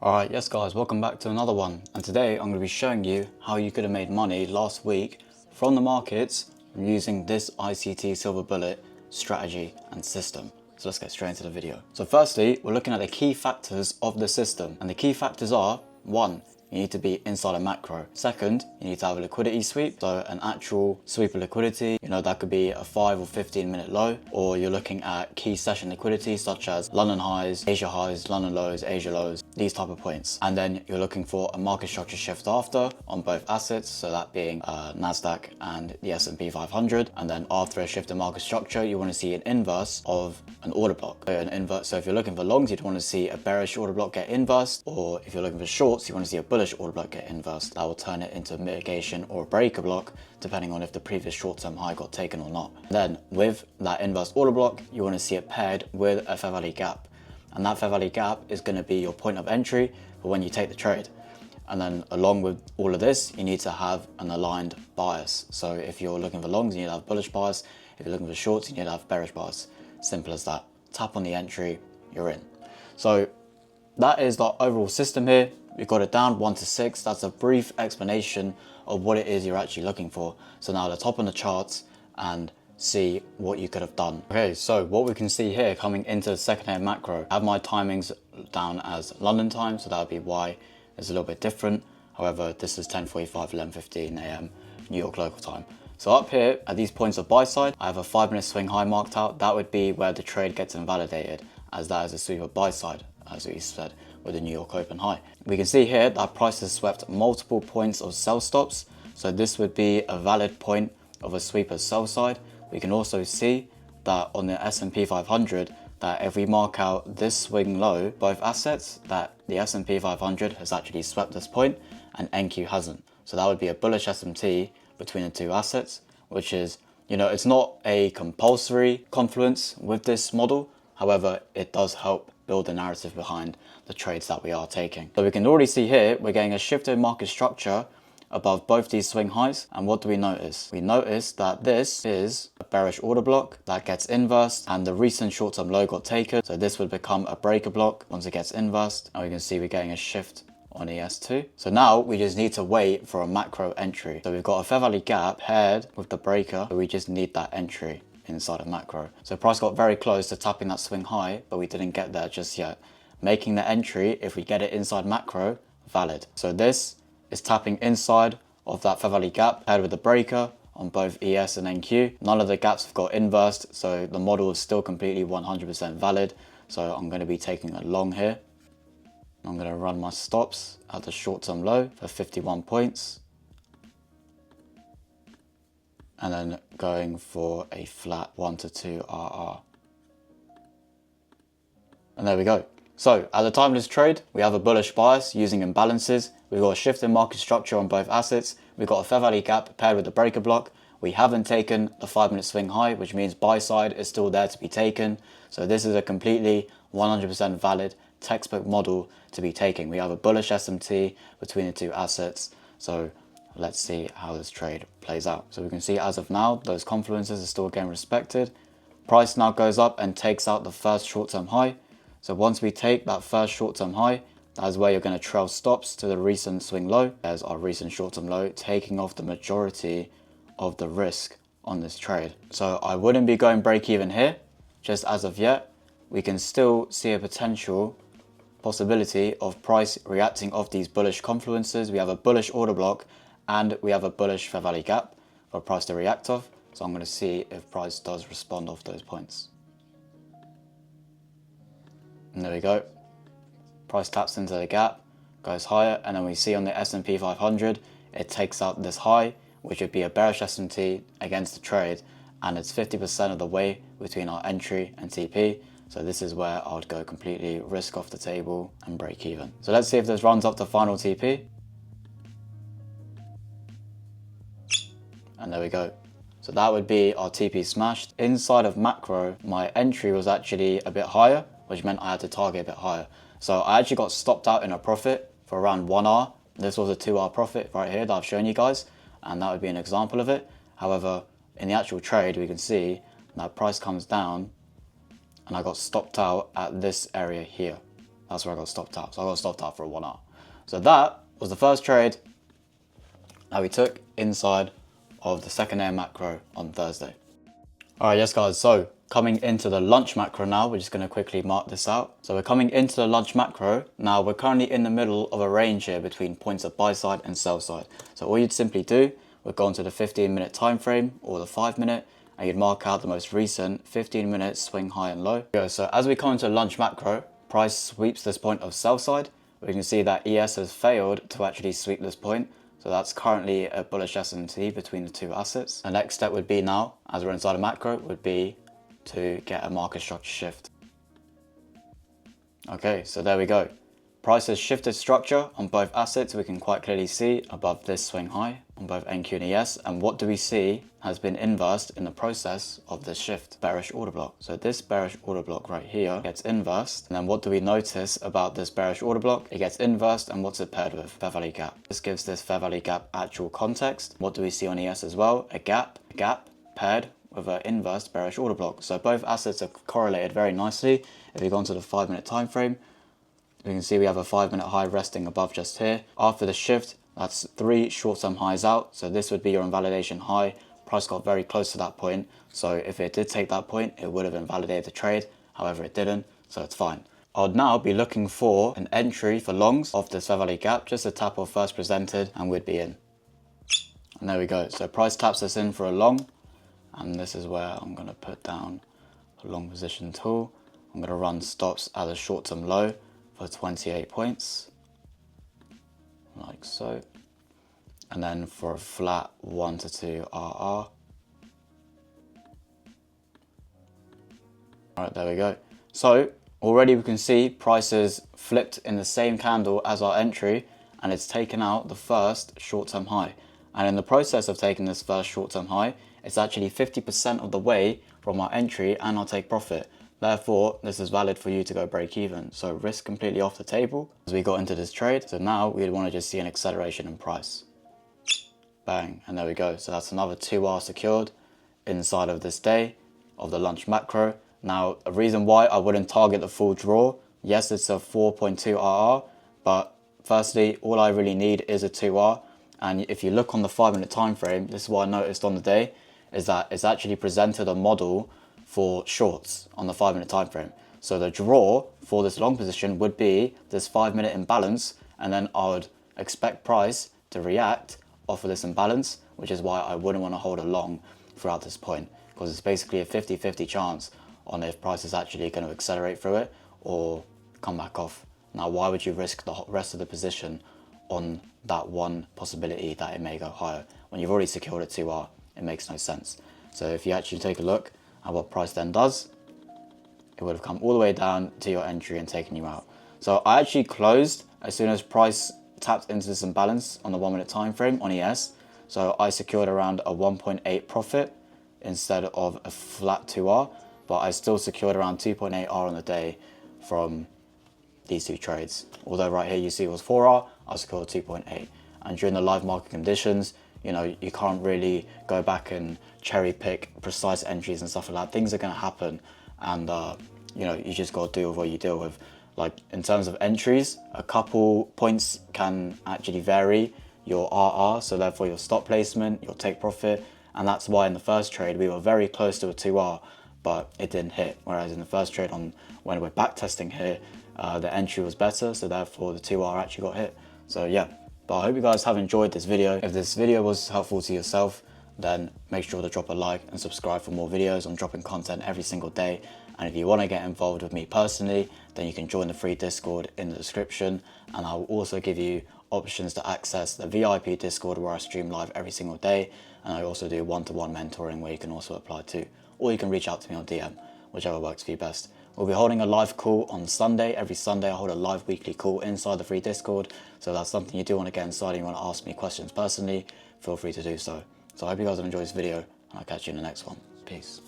Alright, yes guys, welcome back to another one. And today I'm going to be showing you how you could have made money last week from the markets using this ICT silver bullet strategy and system. So let's get straight into the video. So firstly, we're looking at the key factors of the system. And the key factors are, 1, you need to be inside a macro. Second, you need to have a liquidity sweep, so an actual sweep of liquidity. You know, that could be a 5 or 15 minute low, or you're looking at key session liquidity such as London highs, Asia highs, London lows, Asia lows, these type of points. And then you're looking for a market structure shift after on both assets, so that being Nasdaq and the S&P 500. And then after a shift in market structure, you want to see an inverse of an order block. So if you're looking for longs, you'd want to see a bearish order block get inversed, or if you're looking for shorts, you want to see a bullish order block get inversed. That will turn it into mitigation or a breaker block, depending on if the previous short-term high got taken or not. Then with that inverse order block, you want to see it paired with a fair value gap. And that fair value gap is going to be your point of entry for when you take the trade. And then along with all of this, you need to have an aligned bias. So if you're looking for longs, you need to have bullish bias. If you're looking for shorts, you need to have bearish bias. Simple as that. Tap on the entry, you're in. So that is the overall system here. We've got it down 1 to 6. That's a brief explanation of what it is you're actually looking for. So now let's hop on the charts and see what you could have done. Okay, so what we can see here coming into the second hand macro, I have my timings down as London time, so that would be why it's a little bit different. However, this is 10:45, 11:15 a.m. New York local time. So up here at these points of buy side, I have a 5-minute swing high marked out. That would be where the trade gets invalidated, as that is a sweep of buy side, as we said with the New York open high. We can see here that price has swept multiple points of sell stops. So this would be a valid point of a sweeper sell side. We can also see that on the S&P 500, that if we mark out this swing low, both assets, that the S&P 500 has actually swept this point and NQ hasn't. So that would be a bullish SMT between the two assets, which is, you know, it's not a compulsory confluence with this model. However, it does help build the narrative behind the trades that we are taking. So we can already see here, we're getting a shift in market structure above both these swing highs. And what do we notice? We notice that this is a bearish order block that gets inversed and the recent short-term low got taken. So this would become a breaker block once it gets inversed. And we can see we're getting a shift on ES2. So now we just need to wait for a macro entry. So we've got a fair value gap paired with the breaker. So we just need that entry inside of macro. So price got very close to tapping that swing high, but we didn't get there just yet. Making the entry, if we get it inside macro, valid. So this is tapping inside of that fair value gap paired with the breaker on both ES and NQ. None of the gaps have got inversed, so the model is still completely 100% valid. So I'm going to be taking a long here. I'm going to run my stops at the short-term low for 51 points. And then going for a flat 1 to 2 RR. And there we go. So at the time of this trade, we have a bullish bias using imbalances. We've got a shift in market structure on both assets. We've got a fair value gap paired with the breaker block. We haven't taken the 5-minute swing high, which means buy side is still there to be taken. So this is a completely 100% valid textbook model to be taking. We have a bullish SMT between the two assets. So let's see how this trade plays out. So we can see as of now, those confluences are still getting respected. Price now goes up and takes out the first short-term high. So once we take that first short-term high, that is where you're going to trail stops to the recent swing low. There's our recent short-term low, taking off the majority of the risk on this trade. So I wouldn't be going break even here, just as of yet. We can still see a potential possibility of price reacting off these bullish confluences. We have a bullish order block and we have a bullish fair value gap for price to react off. So I'm going to see if price does respond off those points. And there we go. Price taps into the gap, goes higher, and then we see on the S&P 500, it takes out this high, which would be a bearish SMT against the trade, and it's 50% of the way between our entry and TP. So this is where I would go completely risk off the table and break even. So let's see if this runs up to final TP. And there we go. So that would be our TP smashed. Inside of macro, my entry was actually a bit higher, which meant I had to target a bit higher. So I actually got stopped out in a profit for around 1 hour. This was a 2-hour profit right here that I've shown you guys, and that would be an example of it. However, in the actual trade, we can see that price comes down and I got stopped out at this area here. That's where I got stopped out. So I got stopped out for a 1 hour. So that was the first trade that we took inside of the second-day macro on Thursday. All right, yes guys, so coming into the lunch macro now, we're just going to quickly mark this out. So we're coming into the lunch macro. Now we're currently in the middle of a range here between points of buy side and sell side. So all you'd simply do, would go into the 15-minute time frame or the 5-minute, and you'd mark out the most recent 15-minute swing high and low. So as we come into lunch macro, price sweeps this point of sell side. We can see that ES has failed to actually sweep this point. So that's currently a bullish S&T between the two assets. The next step would be now, as we're inside a macro, would be to get a market structure shift. Okay, so there we go. Price has shifted structure on both assets. We can quite clearly see above this swing high on both NQ and ES. And what do we see has been inversed in the process of this shift? Bearish order block. So this bearish order block right here gets inversed. And then what do we notice about this bearish order block? It gets inversed, and what's it paired with? Fair value gap. This gives this fair value gap actual context. What do we see on ES as well? A gap paired with an inverse bearish order block. So both assets are correlated very nicely. If you go onto the 5-minute time frame, we can see we have a 5-minute high resting above just here. After the shift, that's 3 short-term highs out. So this would be your invalidation high. Price got very close to that point. So if it did take that point, it would have invalidated the trade. However, it didn't, so it's fine. I would now be looking for an entry for longs off this fair value gap, just a tap of first presented, and we'd be in. And there we go. So price taps us in for a long. And this is where I'm going to put down a long position tool. I'm going to run stops at a short-term low for 28 points, like so. And then for a flat 1 to 2 RR. All right, there we go. So already we can see prices flipped in the same candle as our entry, and it's taken out the first short-term high. And in the process of taking this first short-term high, it's actually 50% of the way from our entry and our take profit. Therefore, this is valid for you to go break even. So risk completely off the table as we got into this trade. So now we'd want to just see an acceleration in price. Bang, and there we go. So that's another 2R secured inside of this day of the lunch macro. Now, a reason why I wouldn't target the full draw. Yes, it's a 4.2 RR, but firstly, all I really need is a 2R. And if you look on the 5-minute time frame, this is what I noticed on the day, is that it's actually presented a model for shorts on the 5-minute time frame. So the draw for this long position would be this 5-minute imbalance, and then I would expect price to react off of this imbalance, which is why I wouldn't want to hold a long throughout this point, because it's basically a 50-50 chance on if price is actually going to accelerate through it or come back off. Now, why would you risk the rest of the position on that one possibility that it may go higher when you've already secured a 2R? It makes no sense. So if you actually take a look at what price then does, it would have come all the way down to your entry and taken you out. So I actually closed as soon as price tapped into this imbalance on the 1-minute time frame on ES. So I secured around a 1.8 profit instead of a flat 2R, but I still secured around 2.8R on the day from these two trades. Although right here you see it was 4R, I secured 2.8. And during the live market conditions, you know, you can't really go back and cherry pick precise entries and stuff like that. Things are going to happen, and you know, you just got to deal with what you deal with. Like in terms of entries, a couple points can actually vary your RR, so therefore your stop placement, your take profit, and that's why in the first trade we were very close to a 2R, but it didn't hit. Whereas in the first trade when we're back testing here, the entry was better, so therefore the 2R actually got hit. So yeah. But I hope you guys have enjoyed this video. If this video was helpful to yourself, then make sure to drop a like and subscribe for more videos. I'm dropping content every single day. And if you want to get involved with me personally, then you can join the free Discord in the description. And I will also give you options to access the VIP Discord where I stream live every single day. And I also do one-to-one mentoring where you can also apply to. Or you can reach out to me on DM, whichever works for you best. We'll be holding a live call on Sunday. Every Sunday I hold a live weekly call inside the free Discord. So if that's something you do want to get inside and you want to ask me questions personally, feel free to do so. So I hope you guys have enjoyed this video, and I'll catch you in the next one. Peace.